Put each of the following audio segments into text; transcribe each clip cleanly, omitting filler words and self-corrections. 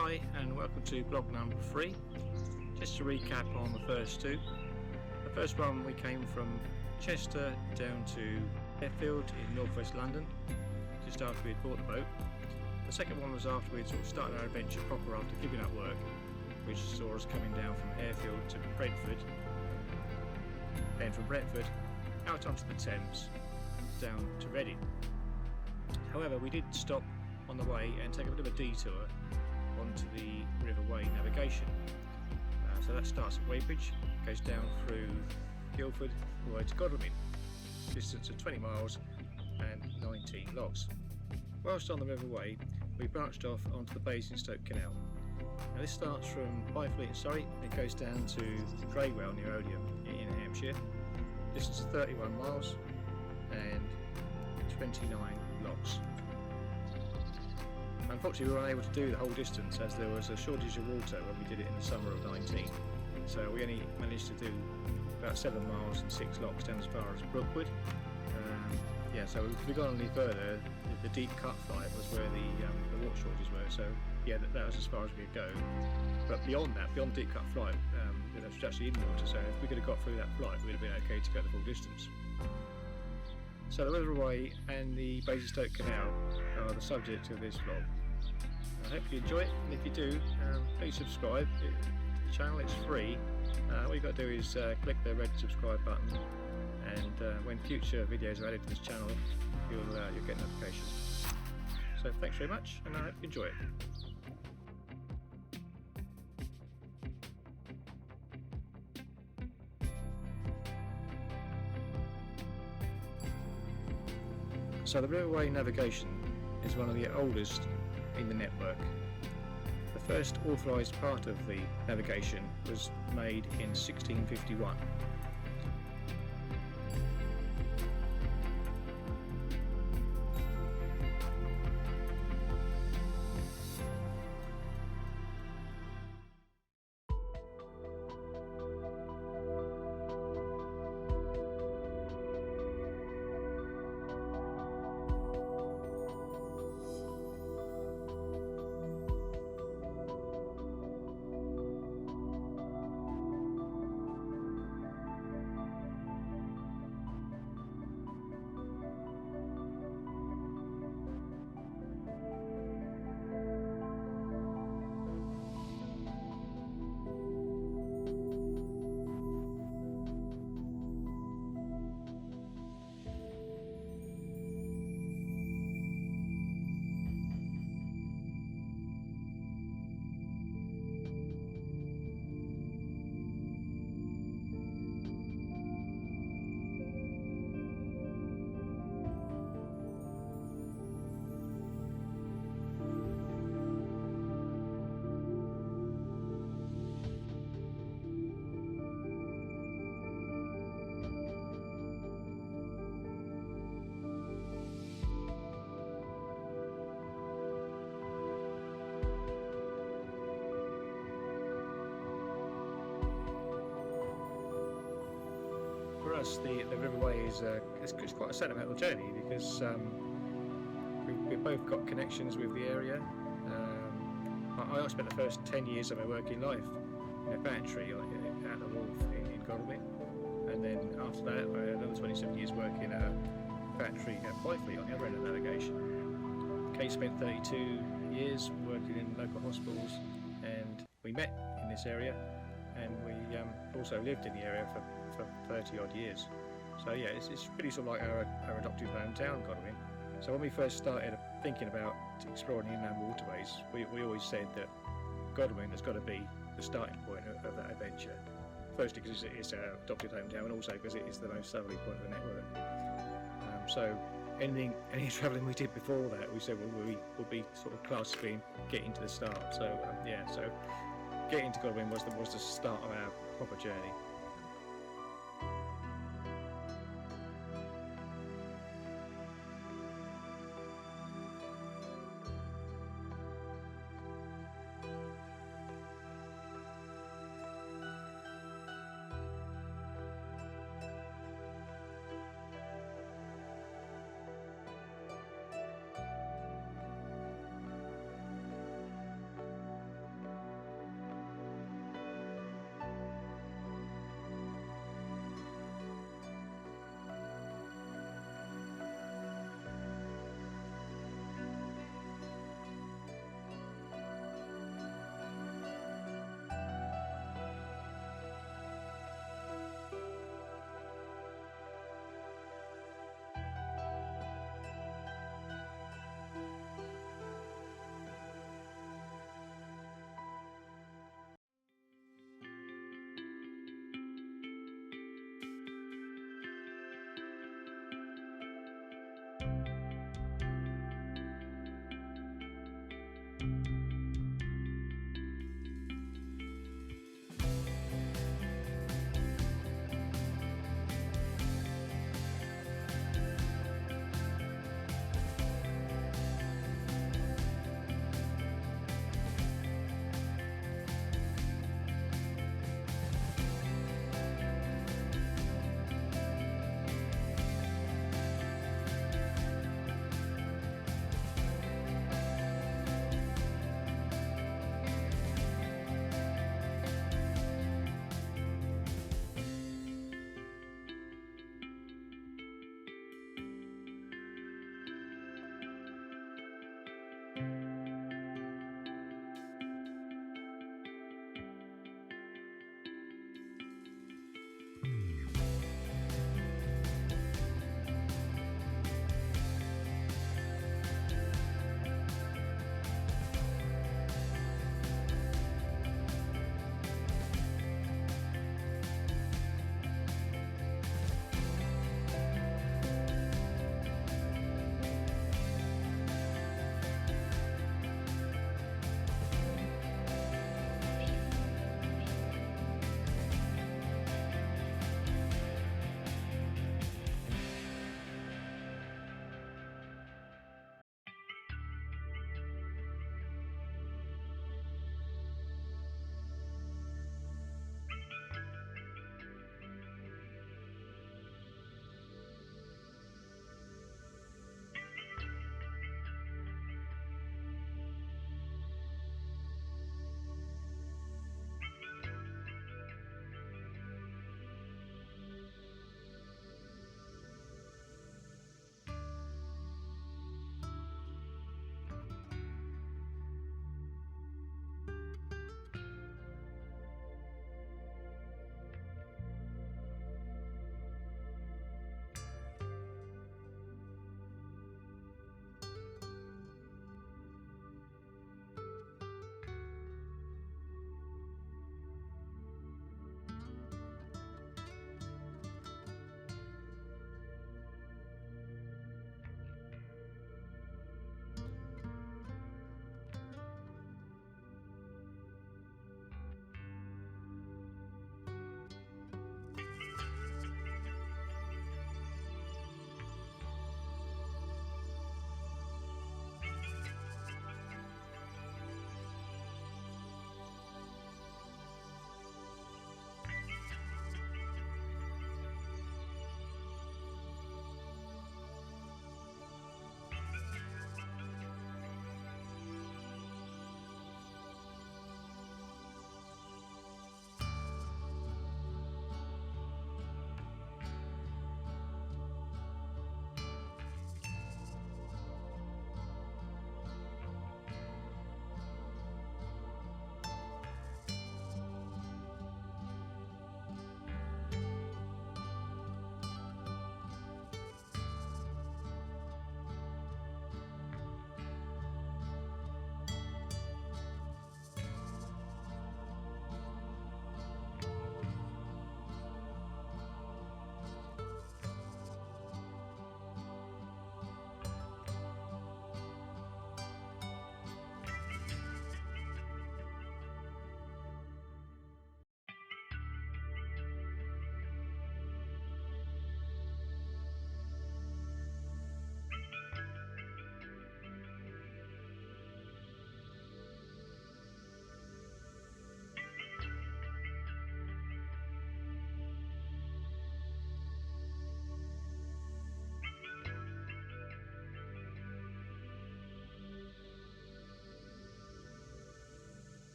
Hi and welcome to vlog number 3. Just to recap on the first two. The first one, we came from Chester down to Fairfield in northwest London just after we had bought the boat. The second one was after we had sort of started our adventure proper after giving up work, which saw us coming down from Fairfield to Brentford, then from Brentford out onto the Thames down to Reading. However, we did stop on the way and take a bit of a detour onto the River Wey navigation. So that starts at Weybridge, goes down through Guildford all the way to Godalming, distance of 20 miles and 19 logs. Whilst on the River Wey, we branched off onto the Basingstoke Canal. Now this starts from Byfleet in Surrey and it goes down to Draywell near Odium in Hampshire, distance of 31 miles and 29 logs. Unfortunately, we were unable to do the whole distance as there was a shortage of water when we did it in the summer of 19. So we only managed to do about 7 miles and 6 logs down as far as Brookwood. So if we'd gone any further, the deep cut flight was where the water shortages were. So yeah, that was as far as we could go. But beyond that, beyond deep cut flight, it was actually in water. So if we could have got through that flight, we'd have been okay to go the full distance. So the River Wey and the Basingstoke Canal are the subject of this vlog. I hope you enjoy it, and if you do, please subscribe to the channel. It's free. All you've got to do is click the red subscribe button, and when future videos are added to this channel, you'll get notifications. So thanks very much, and I hope you enjoy it. So the River Wey navigation is one of the oldest in the network. The first authorised part of the navigation was made in 1651. For us, the River Wey is it's quite a sentimental journey because we've both got connections with the area. I spent the first 10 years of my working life in a factory at the wharf in Godalming, and then after that I had another 27 years working at a factory at Byfleet on the other end of navigation. Kate spent 32 years working in local hospitals, and we met in this area, and we also lived in the area for 30 odd years. So yeah, it's really sort of like our adoptive hometown, Godalming. So when we first started thinking about exploring inland waterways, we always said that Godalming has got to be the starting point of that adventure. Firstly because it's our adopted hometown, and also because it is the most southerly point of the network. So any travelling we did before that, we said would be sort of classed as being getting to the start. So so getting to Godalming was the start of our proper journey.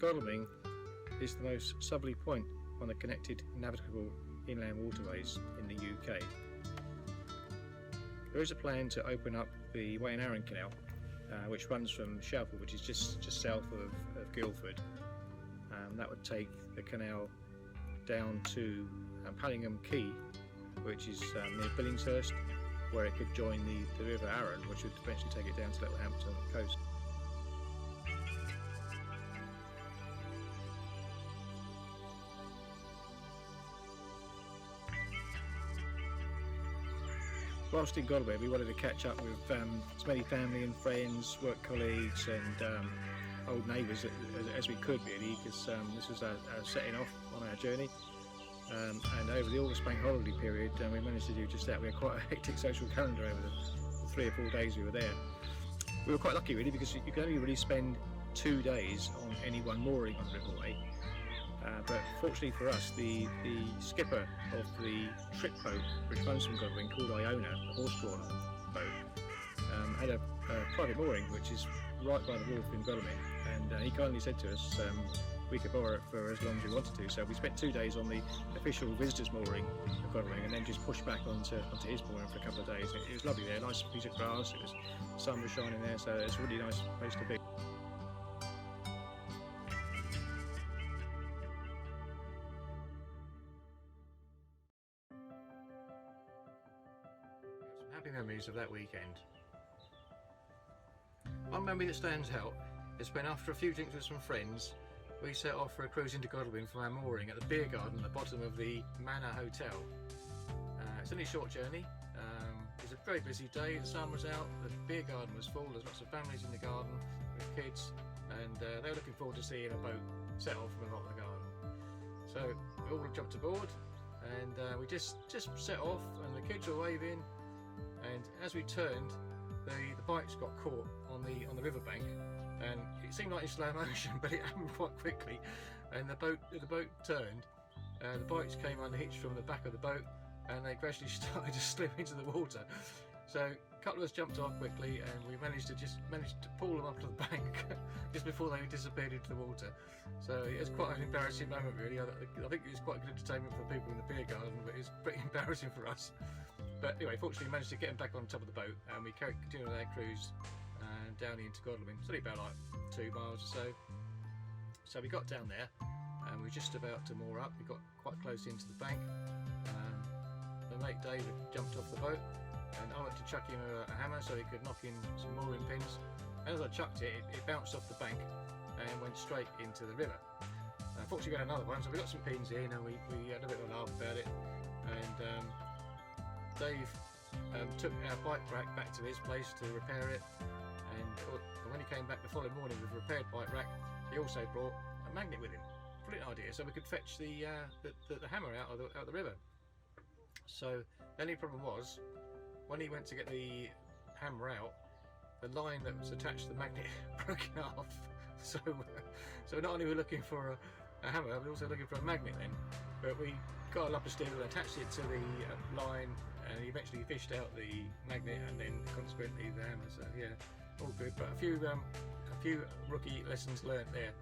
Godalming is the most southerly point on the connected navigable inland waterways in the UK. There is a plan to open up the Narrowboat Canal, which runs from Shelford, which is just south of Guildford. That would take the canal down to Pallingham Quay, which is near Billingshurst, where it could join the River Arun, which would eventually take it down to Littlehampton on the coast. Whilst in Godalming, we wanted to catch up with as many family and friends, work colleagues and old neighbours as we could, really, because this was our setting off on our journey. And over the August bank holiday period, we managed to do just that. We had quite a hectic social calendar over the 3 or 4 days we were there. We were quite lucky, really, because you can only really spend 2 days on any one mooring on the Riverway. But fortunately for us, the skipper of the trip boat, which runs from Godalming, called Iona, a horse-drawn boat, had a private mooring which is right by the wharf in Godalming, and he kindly said to us we could borrow it for as long as we wanted to. So we spent 2 days on the official visitors mooring of Godalming, and then just pushed back onto his mooring for a couple of days. It was lovely there, nice piece of grass, the sun was shining there, so it's a really nice place to be. Some happy memories of that weekend. One memory that stands out is when, after a few drinks with some friends, we set off for a cruise into Godalming from our mooring at the beer garden at the bottom of the Manor Hotel. It's only a short journey. It was a very busy day, the sun was out, the beer garden was full, there's lots of families in the garden with kids, and they were looking forward to seeing a boat set off from the bottom of the garden. So we all jumped aboard, and we just set off, and the kids were waving, and as we turned, the bikes got caught on the riverbank, and it seemed like in slow motion, but it happened quite quickly. And the boat turned, the bikes came unhitched from the back of the boat, and they gradually started to slip into the water. So a couple of us jumped off quickly, and we managed to pull them up to the bank just before they disappeared into the water. So it was quite an embarrassing moment, really. I think it was quite good entertainment for people in the beer garden, but it was pretty embarrassing for us. But anyway, fortunately we managed to get them back on top of the boat, and we continued our cruise down into Godalming. It's only about like 2 miles or so. So we got down there, and we were just about to moor up. We got quite close into the bank. My mate David jumped off the boat, and I went to chuck him a hammer so he could knock in some mooring pins. And as I chucked it, it bounced off the bank and went straight into the river. Fortunately we had another one, so we got some pins in, and we had a bit of a laugh about it. And Dave took our bike rack back to his place to repair it, and when he came back the following morning with a repaired bike rack, he also brought a magnet with him. Brilliant idea, so we could fetch the hammer out of the river. So the only problem was, when he went to get the hammer out, the line that was attached to the magnet broke in half. So not only were we looking for a hammer, we were also looking for a magnet then. But we got a lump of steel and attached it to the line, and he eventually fished out the magnet, and then consequently the hammer. So yeah, all good. But a few rookie lessons learnt there.